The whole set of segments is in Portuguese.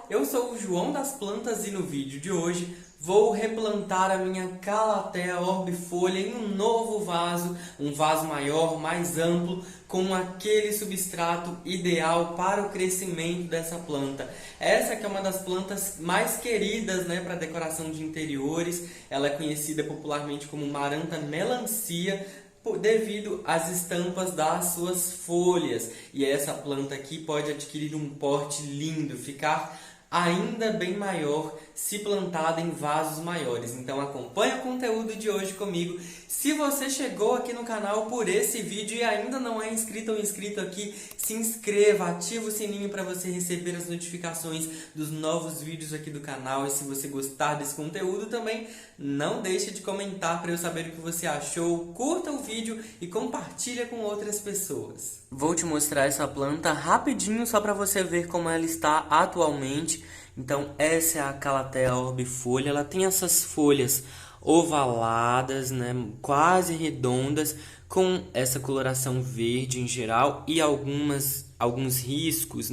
eu sou o João das Plantas e no vídeo de hoje vou replantar a minha Calathea orbifolha em um novo vaso, um vaso maior, mais amplo, com aquele substrato ideal para o crescimento dessa planta. Essa que é uma das plantas mais queridas, para decoração de interiores. Ela é conhecida popularmente como Maranta melancia, devido às estampas das suas folhas. E essa planta aqui pode adquirir um porte lindo, ficar ainda bem maior se plantada em vasos maiores. Então acompanhe o conteúdo de hoje comigo. Se você chegou aqui no canal por esse vídeo e ainda não é inscrito ou inscrito aqui, se inscreva, ativa o sininho para você receber as notificações dos novos vídeos aqui do canal. E se você gostar desse conteúdo também, não deixe de comentar para eu saber o que você achou. Curta o vídeo e compartilha com outras pessoas. Vou te mostrar essa planta rapidinho só para você ver como ela está atualmente. Então essa é a Calathea orbifolha. Ela tem essas folhas ovaladas, quase redondas, com essa coloração verde em geral e alguns riscos,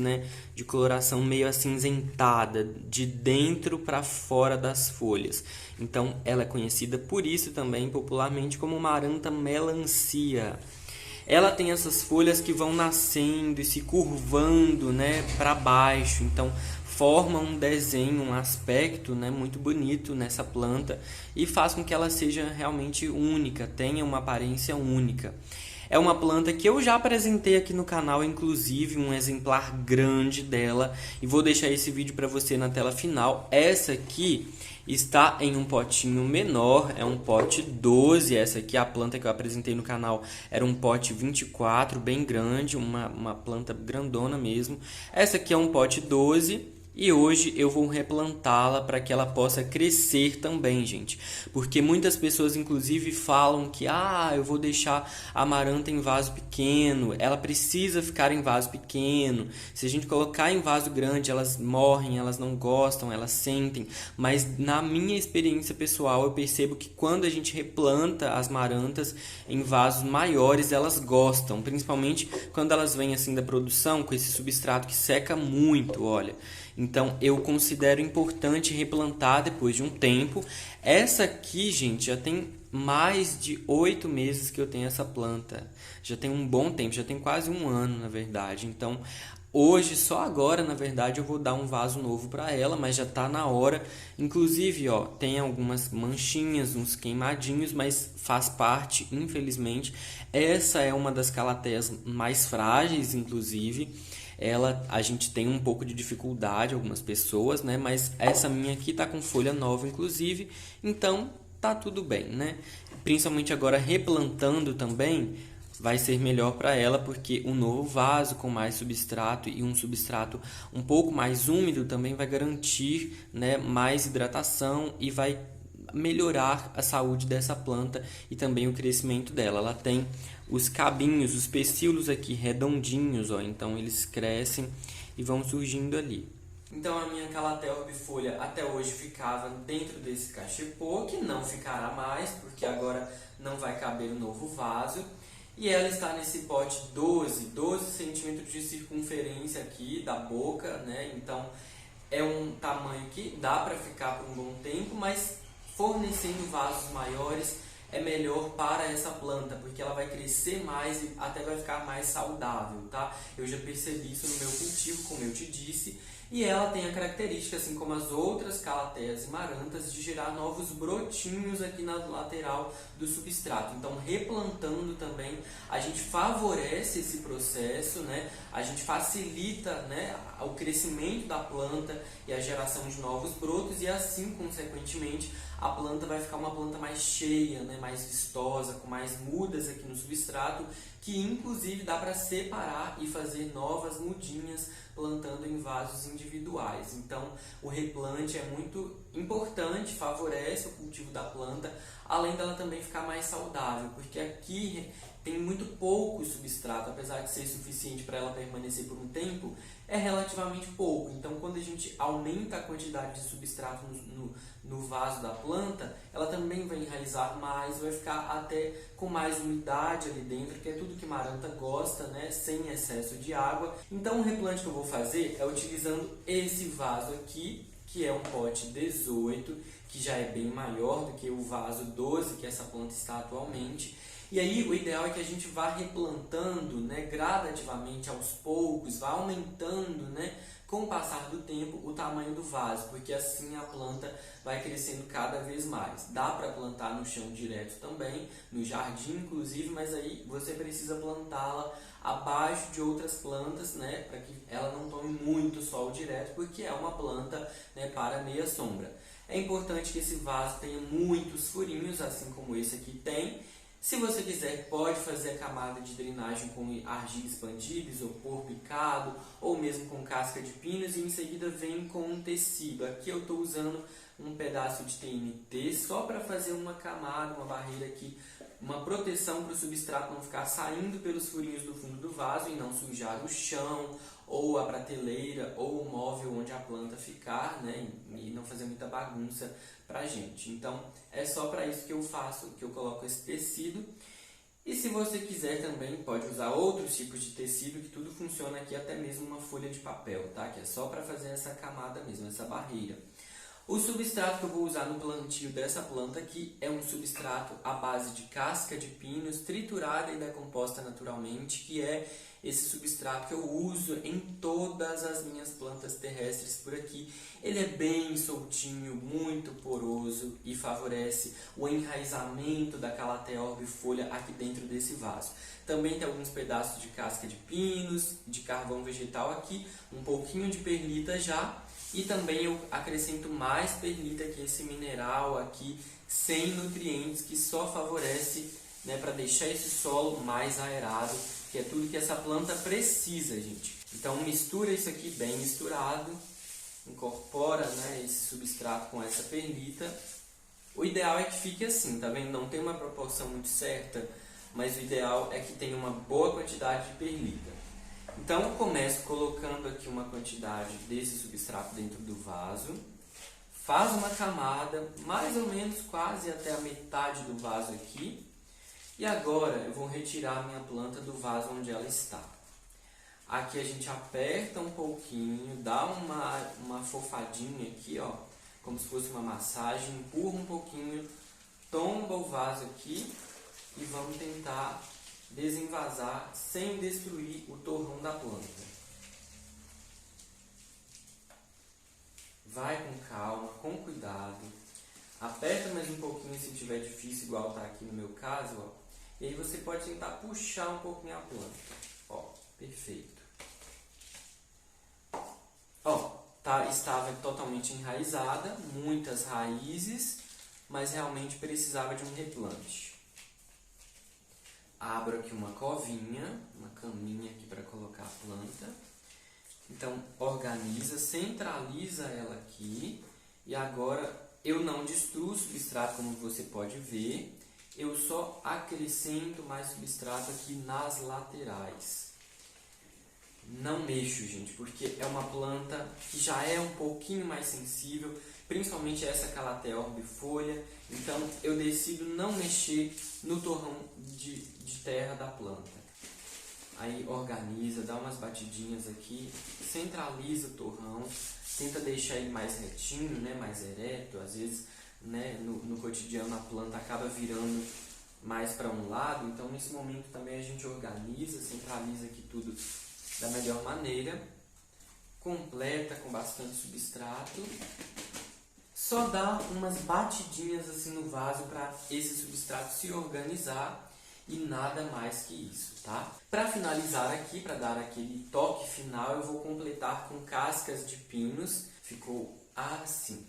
de coloração meio acinzentada, de dentro para fora das folhas. Então ela é conhecida por isso também popularmente como Maranta melancia. Ela tem essas folhas que vão nascendo e se curvando, para baixo. Então forma um desenho, um aspecto, muito bonito nessa planta e faz com que ela seja realmente única, tenha uma aparência única. É uma planta que eu já apresentei aqui no canal, inclusive um exemplar grande dela, e vou deixar esse vídeo para você na tela final. Essa aqui está em um potinho menor, é um pote 12, essa aqui, a planta que eu apresentei no canal, era um pote 24, bem grande, uma planta grandona mesmo. Essa aqui é um pote 12. E hoje eu vou replantá-la para que ela possa crescer também, gente. Porque muitas pessoas, inclusive, falam que eu vou deixar a Maranta em vaso pequeno. Ela precisa ficar em vaso pequeno. Se a gente colocar em vaso grande, elas morrem, elas não gostam, elas sentem. Mas na minha experiência pessoal, eu percebo que quando a gente replanta as Marantas em vasos maiores, elas gostam. Principalmente quando elas vêm assim da produção, com esse substrato que seca muito, olha. Então eu considero importante replantar depois de um tempo. Essa aqui, gente, já tem mais de 8 meses que eu tenho essa planta. Já tem um bom tempo, já tem quase um ano, na verdade. Então hoje, só agora, na verdade, eu vou dar um vaso novo para ela, mas já está na hora. Inclusive, tem algumas manchinhas, uns queimadinhos, mas faz parte, infelizmente. Essa é uma das calatheias mais frágeis, inclusive. A gente tem um pouco de dificuldade, algumas pessoas, mas essa minha aqui tá com folha nova, inclusive, então tá tudo bem, Principalmente agora replantando também, vai ser melhor para ela, porque um novo vaso com mais substrato e um substrato um pouco mais úmido também vai garantir, mais hidratação e vai melhorar a saúde dessa planta e também o crescimento dela. Ela tem os cabinhos, os pecíolos aqui redondinhos, então eles crescem e vão surgindo ali. Então a minha Calathea orbifolha até hoje ficava dentro desse cachepô, que não ficará mais, porque agora não vai caber o novo vaso. E ela está nesse pote 12 centímetros de circunferência aqui da boca, Então é um tamanho que dá para ficar por um bom tempo, mas fornecendo vasos maiores é melhor para essa planta, porque ela vai crescer mais e até vai ficar mais saudável, tá? Eu já percebi isso no meu cultivo, como eu te disse, e ela tem a característica, assim como as outras calatheias e marantas, de gerar novos brotinhos aqui na lateral do substrato. Então, replantando também, a gente favorece esse processo, A gente facilita, o crescimento da planta e a geração de novos brotos, e assim, consequentemente, a planta vai ficar uma planta mais cheia, mais vistosa, com mais mudas aqui no substrato, que inclusive dá para separar e fazer novas mudinhas plantando em vasos individuais. Então o replante é muito importante, favorece o cultivo da planta, além dela também ficar mais saudável, porque aqui tem muito pouco substrato, apesar de ser suficiente para ela permanecer por um tempo, é relativamente pouco. Então, quando a gente aumenta a quantidade de substrato no vaso da planta, ela também vai enraizar mais, vai ficar até com mais umidade ali dentro, que é tudo que maranta gosta, né? Sem excesso de água. Então, o replante que eu vou fazer é utilizando esse vaso aqui, que é um pote 18, que já é bem maior do que o vaso 12 que essa planta está atualmente. E aí o ideal é que a gente vá replantando, né, gradativamente, aos poucos, vá aumentando, né, com o passar do tempo, o tamanho do vaso, porque assim a planta vai crescendo cada vez mais. Dá para plantar no chão direto também, no jardim inclusive, mas aí você precisa plantá-la abaixo de outras plantas, né, para que ela não tome muito sol direto, porque é uma planta, né, para meia sombra. É importante que esse vaso tenha muitos furinhos, assim como esse aqui tem. Se você quiser, pode fazer a camada de drenagem com argila expandida, isopor picado ou mesmo com casca de pinos, e em seguida vem com um tecido. Aqui eu estou usando um pedaço de TNT só para fazer uma camada, uma barreira aqui, uma proteção para o substrato não ficar saindo pelos furinhos do fundo do vaso e não sujar o chão ou a prateleira ou o móvel onde a planta ficar, né, e não fazer muita bagunça pra gente. Então é só para isso que eu faço, que eu coloco esse tecido. E se você quiser também pode usar outros tipos de tecido, que tudo funciona aqui, até mesmo uma folha de papel, tá? Que é só para fazer essa camada mesmo, essa barreira. O substrato que eu vou usar no plantio dessa planta aqui é um substrato à base de casca de pinos triturada e decomposta naturalmente, que é esse substrato que eu uso em todas as minhas plantas terrestres por aqui. Ele é bem soltinho, muito poroso e favorece o enraizamento da Calathea orbifolha aqui dentro desse vaso. Também tem alguns pedaços de casca de pinos, de carvão vegetal aqui, um pouquinho de perlita já. E também eu acrescento mais perlita, que é esse mineral aqui sem nutrientes, que só favorece, né, para deixar esse solo mais aerado, que é tudo que essa planta precisa, gente. Então mistura isso aqui bem misturado, incorpora, né, esse substrato com essa perlita. O ideal é que fique assim, tá vendo? Não tem uma proporção muito certa, mas o ideal é que tenha uma boa quantidade de perlita. Então eu começo colocando aqui uma quantidade desse substrato dentro do vaso, faz uma camada mais ou menos quase até a metade do vaso aqui, e agora eu vou retirar a minha planta do vaso onde ela está. Aqui a gente aperta um pouquinho, dá uma fofadinha aqui, ó, como se fosse uma massagem, empurra um pouquinho, tomba o vaso aqui e vamos tentar desenvasar sem destruir o torrão da planta. Vai com calma, com cuidado. Aperta mais um pouquinho se tiver difícil, igual está aqui no meu caso, ó. E aí você pode tentar puxar um pouquinho a planta. Ó, perfeito. Ó, estava totalmente enraizada, muitas raízes, mas realmente precisava de um replante. Abro aqui uma covinha, uma caminha aqui para colocar a planta. Então, organiza, centraliza ela aqui. E agora, eu não destruo o substrato, como você pode ver. Eu só acrescento mais substrato aqui nas laterais. Não mexo, gente, porque é uma planta que já é um pouquinho mais sensível, principalmente essa Calathea orbifolha. Então, eu decido não mexer no torrão de terra da planta. Aí organiza, dá umas batidinhas aqui, centraliza o torrão, tenta deixar ele mais retinho, né, mais ereto. Às vezes, né, no cotidiano a planta acaba virando mais para um lado, então nesse momento também a gente organiza, centraliza aqui tudo da melhor maneira, completa com bastante substrato. Só dá umas batidinhas assim no vaso para esse substrato se organizar e nada mais que isso, tá? Para finalizar aqui, para dar aquele toque final, eu vou completar com cascas de pinos. Ficou assim.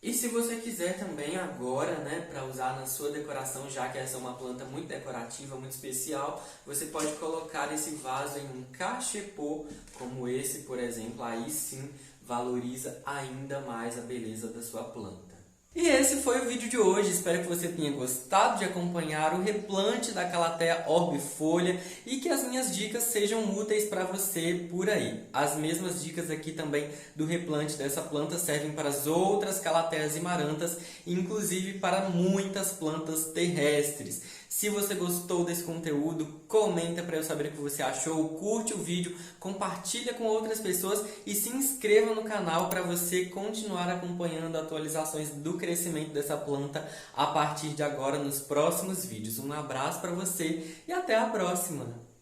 E se você quiser também agora, né, para usar na sua decoração, já que essa é uma planta muito decorativa, muito especial, você pode colocar esse vaso em um cachepô, como esse, por exemplo. Aí sim valoriza ainda mais a beleza da sua planta. E esse foi o vídeo de hoje, espero que você tenha gostado de acompanhar o replante da Calathea orbifolha e que as minhas dicas sejam úteis para você por aí. As mesmas dicas aqui também do replante dessa planta servem para as outras Calatheas e Marantas, inclusive para muitas plantas terrestres. Se você gostou desse conteúdo, comenta para eu saber o que você achou, curte o vídeo, compartilha com outras pessoas e se inscreva no canal para você continuar acompanhando atualizações do crescimento dessa planta a partir de agora nos próximos vídeos. Um abraço para você e até a próxima!